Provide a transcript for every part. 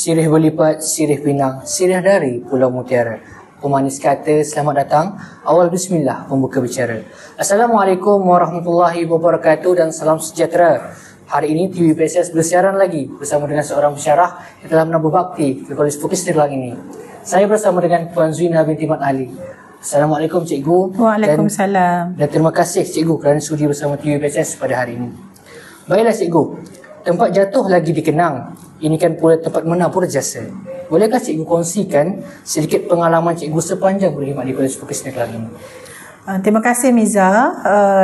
Sirih berlipat, sirih pinang, sirih dari Pulau Mutiara. Pemanis kata, selamat datang. Awal bismillah, pembuka bicara. Assalamualaikum warahmatullahi wabarakatuh dan salam sejahtera. Hari ini TV PSS bersiaran lagi bersama dengan seorang pensyarah yang telah menambah bakti di Kolej Bukit Neglang ini. Saya bersama dengan Puan Zuina binti Mat Ali. Assalamualaikum Cikgu. Waalaikumsalam. Dan terima kasih Cikgu kerana sudi bersama TV PSS pada hari ini. Baiklah Cikgu, tempat jatuh lagi dikenang. Ini kan pula tempat menabur jasa. Bolehkah Cikgu kongsikan sedikit pengalaman Cikgu sepanjang berkhidmat di Kolej Bukit Neglang ini? Terima kasih Miza.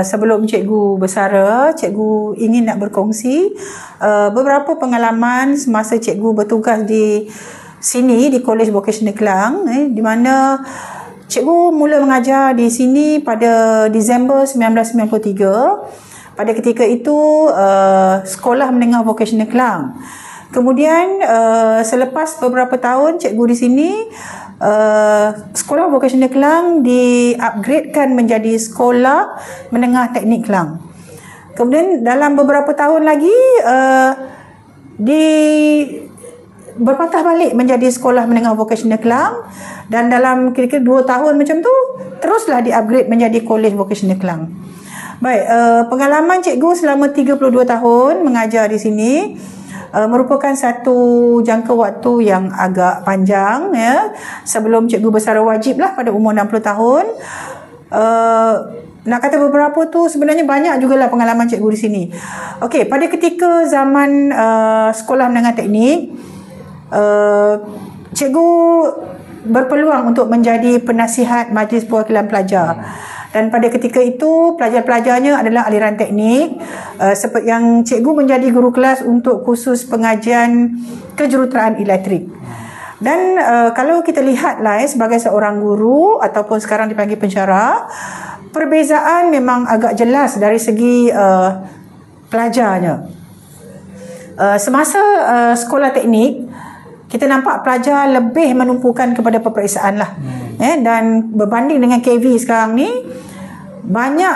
Sebelum Cikgu bersara, Cikgu ingin nak berkongsi beberapa pengalaman semasa Cikgu bertugas di sini di Kolej Vocational Klang, di mana Cikgu mula mengajar di sini pada Disember 1993. Pada ketika itu Sekolah Menengah Vocational Klang. Kemudian selepas beberapa tahun Cikgu di sini, Sekolah Vocational Klang di-upgradekan menjadi Sekolah Menengah Teknik Klang. Kemudian dalam beberapa tahun lagi berpatah balik menjadi Sekolah Menengah Vocational Klang, dan dalam kira-kira 2 tahun macam tu teruslah di-upgrade menjadi Kolej Vocational Klang. Baik, pengalaman Cikgu selama 32 tahun mengajar di sini merupakan satu jangka waktu yang agak panjang, ya. Sebelum Cikgu bersara wajib lah pada umur 60 tahun. Nak kata beberapa tu sebenarnya banyak jugalah pengalaman Cikgu di sini. Okey, pada ketika zaman Sekolah Menengah Teknik, Cikgu berpeluang untuk menjadi penasihat Majlis Perwakilan Pelajar. Dan pada ketika itu pelajar-pelajarnya adalah aliran teknik, seperti yang Cikgu menjadi guru kelas untuk khusus pengajian kejuruteraan elektrik. Dan kalau kita lihatlah sebagai seorang guru ataupun sekarang dipanggil pensyarah, perbezaan memang agak jelas dari segi pelajarnya. Semasa sekolah teknik, kita nampak pelajar lebih menumpukan kepada peperiksaan lah. Dan berbanding dengan KV sekarang ni, banyak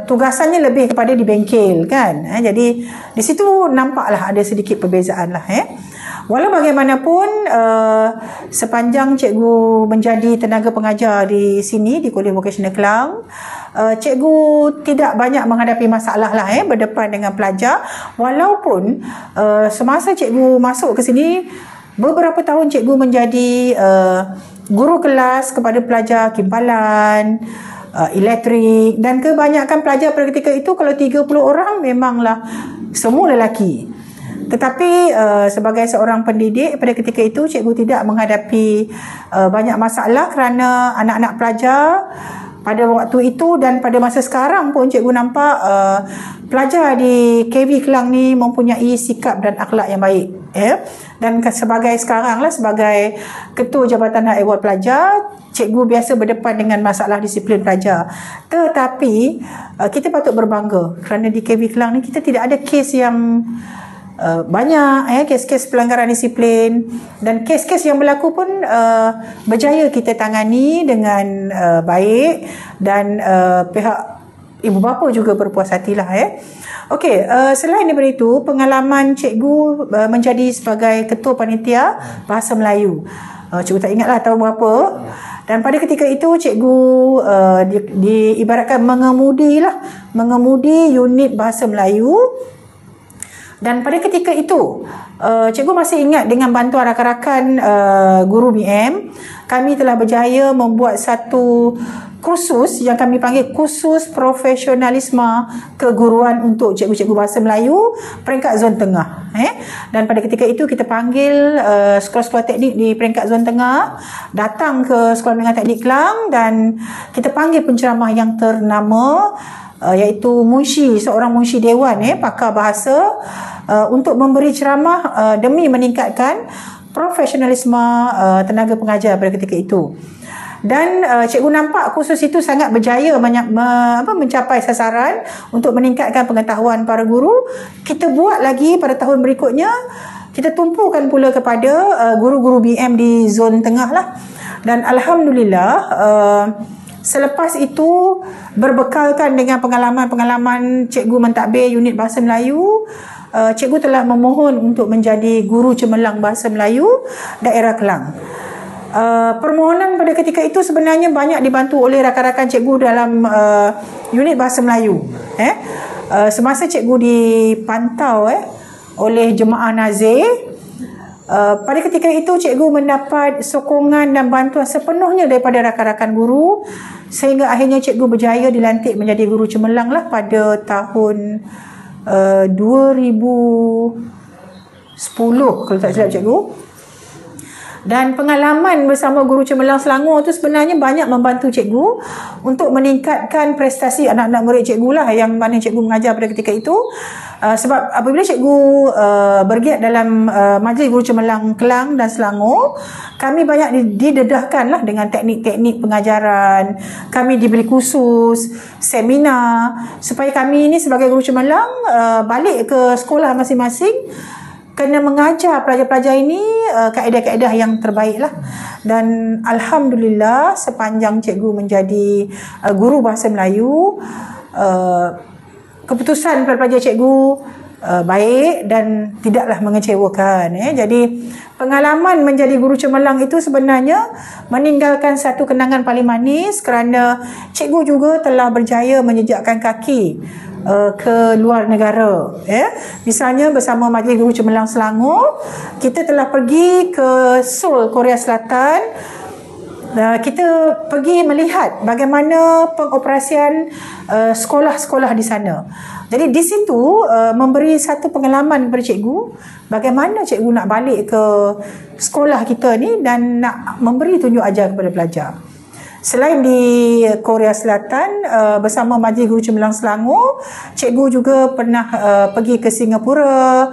tugasannya lebih kepada di bengkel kan. Jadi di situ nampaklah ada sedikit perbezaan lah. Walau bagaimanapun, sepanjang Cikgu menjadi tenaga pengajar di sini di Kolej Vocational Klang, Cikgu tidak banyak menghadapi masalah lah berdepan dengan pelajar. Walaupun semasa Cikgu masuk ke sini, beberapa tahun Cikgu menjadi guru kelas kepada pelajar kimpalan, elektrik, dan kebanyakan pelajar pada ketika itu kalau 30 orang memanglah semua lelaki. Tetapi sebagai seorang pendidik pada ketika itu, Cikgu tidak menghadapi banyak masalah kerana anak-anak pelajar pada waktu itu dan pada masa sekarang pun Cikgu nampak pelajar di KV Klang ni mempunyai sikap dan akhlak yang baik. Dan sebagai sekarang lah sebagai Ketua Jabatan Hak Ehwal Pelajar, Cikgu biasa berdepan dengan masalah disiplin pelajar. Tetapi kita patut berbangga kerana di KV Klang ni kita tidak ada kes yang banyak kes-kes pelanggaran disiplin, dan kes-kes yang berlaku pun berjaya kita tangani dengan baik, dan pihak ibu bapa juga berpuas hatilah. Okey, selain daripada itu, pengalaman Cikgu menjadi sebagai ketua panitia bahasa Melayu. Cikgu tak ingatlah tahun berapa. Dan pada ketika itu Cikgu diibaratkan mengemudi unit bahasa Melayu. Dan pada ketika itu Cikgu masih ingat dengan bantuan rakan-rakan guru BM, kami telah berjaya membuat satu kursus yang kami panggil kursus profesionalisme keguruan untuk cikgu-cikgu bahasa Melayu peringkat zon tengah. Dan pada ketika itu kita panggil sekolah-sekolah teknik di peringkat zon tengah datang ke Sekolah Menengah Teknik Klang, dan kita panggil penceramah yang ternama, iaitu seorang munshi dewan, pakar bahasa, untuk memberi ceramah demi meningkatkan profesionalisme tenaga pengajar pada ketika itu. Dan Cikgu nampak kursus itu sangat berjaya mencapai sasaran untuk meningkatkan pengetahuan para guru. Kita buat lagi pada tahun berikutnya, kita tumpukan pula kepada guru-guru BM di zon tengah lah. Dan Alhamdulillah, selepas itu berbekalkan dengan pengalaman-pengalaman Cikgu mentadbir unit bahasa Melayu, cikgu telah memohon untuk menjadi guru cemerlang bahasa Melayu daerah Kelang. Permohonan pada ketika itu sebenarnya banyak dibantu oleh rakan-rakan cikgu dalam unit bahasa Melayu. Semasa cikgu dipantau oleh jemaah Nazir, pada ketika itu cikgu mendapat sokongan dan bantuan sepenuhnya daripada rakan-rakan guru, sehingga akhirnya cikgu berjaya dilantik menjadi guru cemerlang lah pada tahun 2010 kalau tak silap cikgu. Dan pengalaman bersama guru cemerlang Selangor tu sebenarnya banyak membantu cikgu untuk meningkatkan prestasi anak-anak murid cikgu lah, yang mana cikgu mengajar pada ketika itu. Sebab apabila cikgu bergiat dalam majlis guru cemerlang Kelang dan Selangor, kami banyak didedahkan lah dengan teknik-teknik pengajaran. Kami diberi kursus, seminar, supaya kami ini sebagai guru cemerlang balik ke sekolah masing-masing kena mengajar pelajar-pelajar ini kaedah-kaedah yang terbaik lah. Dan Alhamdulillah sepanjang cikgu menjadi guru bahasa Melayu, keputusan pelajar cikgu baik dan tidaklah mengecewakan. Jadi pengalaman menjadi guru cemerlang itu sebenarnya meninggalkan satu kenangan paling manis, kerana cikgu juga telah berjaya menjejakkan kaki ke luar negara. Misalnya bersama Majlis Guru Cemerlang Selangor, kita telah pergi ke Seoul, Korea Selatan. Kita pergi melihat bagaimana pengoperasian sekolah-sekolah di sana. Jadi di situ memberi satu pengalaman kepada cikgu, bagaimana cikgu nak balik ke sekolah kita ni dan nak memberi tunjuk ajar kepada pelajar. Selain di Korea Selatan, bersama Majlis Guru Cemerlang Selangor, cikgu juga pernah pergi ke Singapura,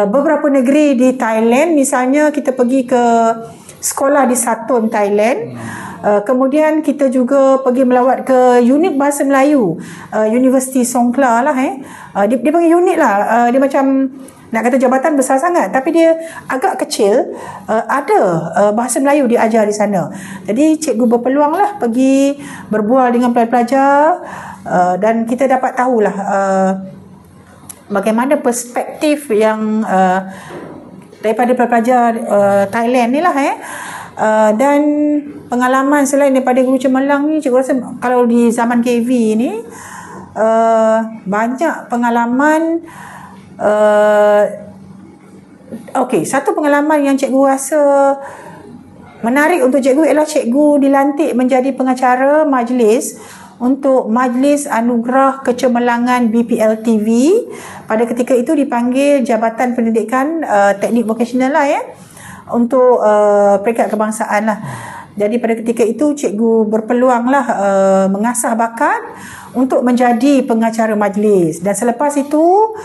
beberapa negeri di Thailand. Misalnya kita pergi ke sekolah di Satun, Thailand. Kemudian kita juga pergi melawat ke unit bahasa Melayu, Universiti Songkla lah. Dia panggil unit lah. Dia macam nak kata jabatan besar sangat, tapi dia agak kecil. Ada bahasa Melayu diajar di sana. Jadi cikgu berpeluang lah pergi berbual dengan pelajar-pelajar, dan kita dapat tahulah bagaimana perspektif yang daripada pelajar Thailand ni lah. Dan pengalaman selain daripada guru cemerlang ni, cikgu rasa kalau di zaman KV ni banyak pengalaman. Satu pengalaman yang cikgu rasa menarik untuk cikgu ialah cikgu dilantik menjadi pengacara majlis untuk Majlis Anugerah Kecemerlangan BPLTV. Pada ketika itu dipanggil Jabatan Pendidikan Teknik Vokasional lah, untuk peringkat kebangsaan lah. Jadi pada ketika itu cikgu berpeluang lah mengasah bakat untuk menjadi pengacara majlis. Dan selepas itu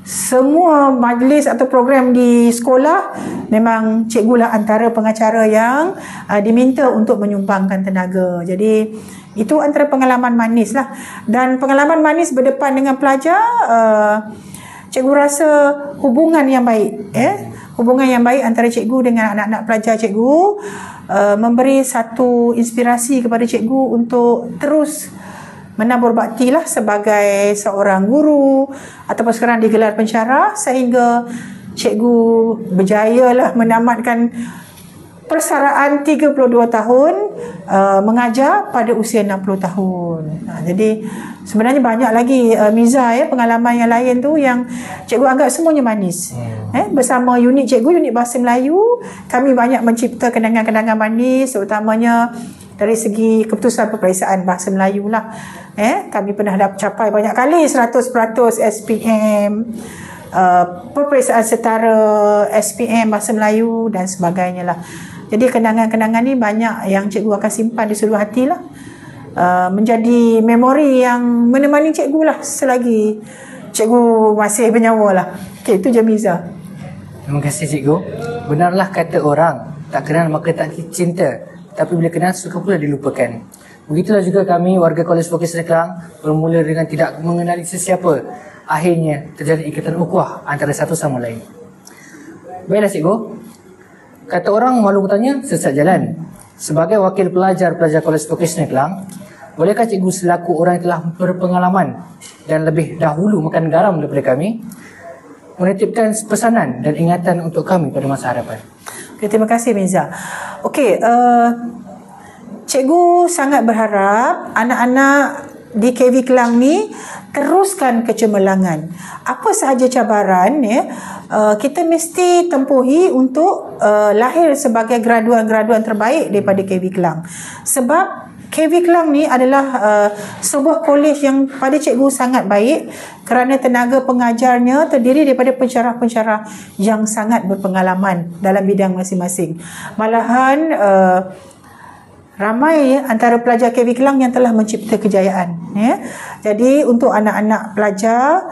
semua majlis atau program di sekolah memang cikgu lah antara pengacara yang diminta untuk menyumbangkan tenaga. Jadi itu antara pengalaman manis lah. Dan pengalaman manis berdepan dengan pelajar, cikgu rasa hubungan yang baik, hubungan yang baik antara cikgu dengan anak-anak pelajar cikgu memberi satu inspirasi kepada cikgu untuk terus menabur bakti lah sebagai seorang guru ataupun sekarang digelar pensyarah, sehingga cikgu berjaya lah menamatkan persaraan 32 tahun mengajar pada usia 60 tahun. Jadi sebenarnya banyak lagi Miza pengalaman yang lain tu yang cikgu anggap semuanya manis. Bersama unit cikgu, unit bahasa Melayu, kami banyak mencipta kenangan-kenangan manis, terutamanya dari segi keputusan peperiksaan bahasa Melayu lah. Kami pernah capai banyak kali 100% SPM, peperiksaan setara SPM bahasa Melayu dan sebagainya lah. Jadi kenangan-kenangan ni banyak yang cikgu akan simpan di seluruh hati lah. Menjadi memori yang menemani cikgu lah selagi cikgu masih bernyawa lah. Itu je Miza. Terima kasih cikgu. Benarlah kata orang, tak kenal maka tak cinta, tapi bila kenal suka pula dilupakan. Begitulah juga kami warga Kolej Vokasional Kelang, bermula dengan tidak mengenali sesiapa, akhirnya terjadi ikatan ukhuwah antara satu sama lain. Baiklah cikgu, kata orang malu bertanya sesat jalan. Sebagai wakil pelajar Kolej Vokasional Kelang, bolehkah cikgu selaku orang yang telah berpengalaman dan lebih dahulu makan garam daripada kami, menitipkan pesanan dan ingatan untuk kami pada masa hadapan. Okay, terima kasih Mirza. Okey, cikgu sangat berharap anak-anak di KV Kelang ni teruskan kecemerlangan. Apa sahaja cabaran kita mesti tempuhi untuk lahir sebagai graduan-graduan terbaik daripada KV Kelang. Sebab KV Kelang ni adalah sebuah kolej yang pada cikgu sangat baik kerana tenaga pengajarnya terdiri daripada pensyarah-pensyarah yang sangat berpengalaman dalam bidang masing-masing. Malahan ramai antara pelajar KV Kelang yang telah mencipta kejayaan. Jadi untuk anak-anak pelajar,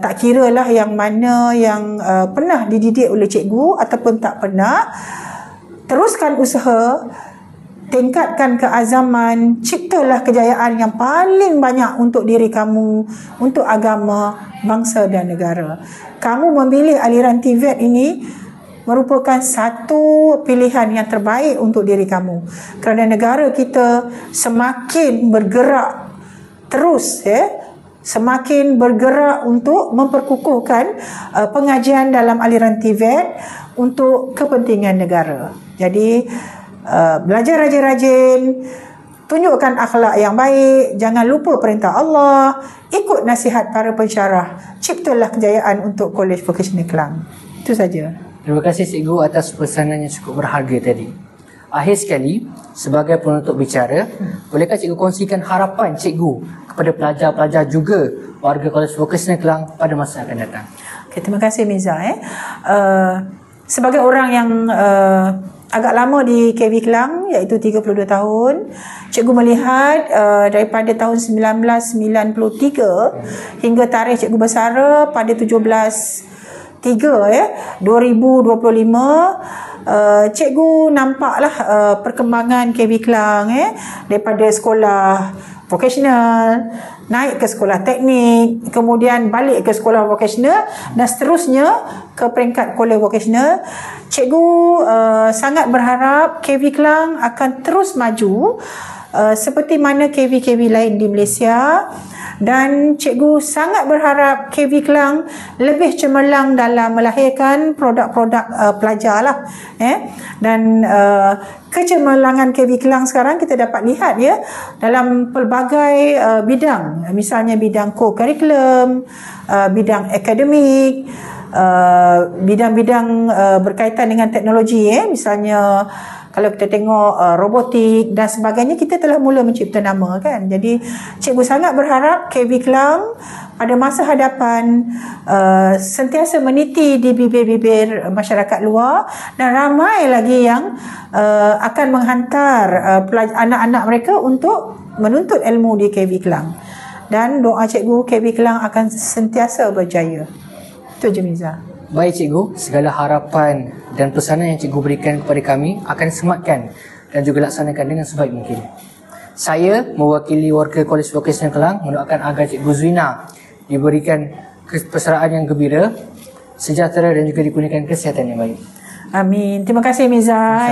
tak kiralah yang mana yang pernah dididik oleh cikgu ataupun tak pernah, teruskan usaha, tingkatkan keazaman, ciptalah kejayaan yang paling banyak untuk diri kamu, untuk agama, bangsa dan negara. Kamu memilih aliran TVET ini merupakan satu pilihan yang terbaik untuk diri kamu. Kerana negara kita semakin bergerak terus, semakin bergerak untuk memperkukuhkan pengajian dalam aliran TVET untuk kepentingan negara. Jadi belajar rajin-rajin, tunjukkan akhlak yang baik, jangan lupa perintah Allah, ikut nasihat para pensyarah, ciptalah kejayaan untuk Kolej Vocasional Kelang. Itu saja. Terima kasih cikgu atas pesanan yang cukup berharga tadi. Akhir sekali, sebagai penutup bicara, bolehkah cikgu kongsikan harapan cikgu kepada pelajar-pelajar juga warga Kolej Vocasional Kelang pada masa akan datang? Okay, terima kasih Mirza. Sebagai orang yang agak lama di KV Kelang, iaitu 32 tahun, cikgu melihat daripada tahun 1993 hingga tarikh cikgu bersara pada 2025, cikgu nampaklah perkembangan KV Kelang daripada sekolah vocational naik ke sekolah teknik, kemudian balik ke sekolah vocational dan seterusnya ke peringkat kolej vocational. Cikgu sangat berharap KV Kelang akan terus maju seperti mana KV-KV lain di Malaysia, dan cikgu sangat berharap KV Kelang lebih cemerlang dalam melahirkan produk-produk pelajar lah. Dan kecemerlangan KV Kelang sekarang kita dapat lihat dalam pelbagai bidang, misalnya bidang co-curriculum, bidang akademik, bidang-bidang berkaitan dengan teknologi, misalnya kalau kita tengok robotik dan sebagainya, kita telah mula mencipta nama kan. Jadi cikgu sangat berharap KV Kelang pada masa hadapan sentiasa meniti di bibir-bibir masyarakat luar, dan ramai lagi yang akan menghantar anak-anak mereka untuk menuntut ilmu di KV Kelang. Dan doa cikgu KV Kelang akan sentiasa berjaya. Itu je Mirza. Baik cikgu, segala harapan dan pesanan yang cikgu berikan kepada kami akan sematkan dan juga laksanakan dengan sebaik mungkin. Saya mewakili warga Kolej Vocasional Kelang mendoakan agar Cikgu Zuina diberikan kepesertaan yang gembira, sejahtera dan juga dikurniakan kesihatan yang baik. Amin. Terima kasih Mirza.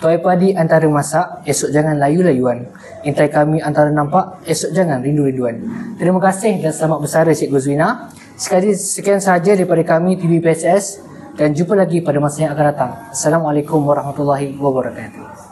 Tuai padi antara masak, esok jangan layu-layuan. Intai kami antara nampak, esok jangan rindu-rinduan. Terima kasih dan selamat bersara Cikgu Zuina. Sekali sekian sahaja daripada kami TV PSS, dan jumpa lagi pada masa yang akan datang. Assalamualaikum warahmatullahi wabarakatuh.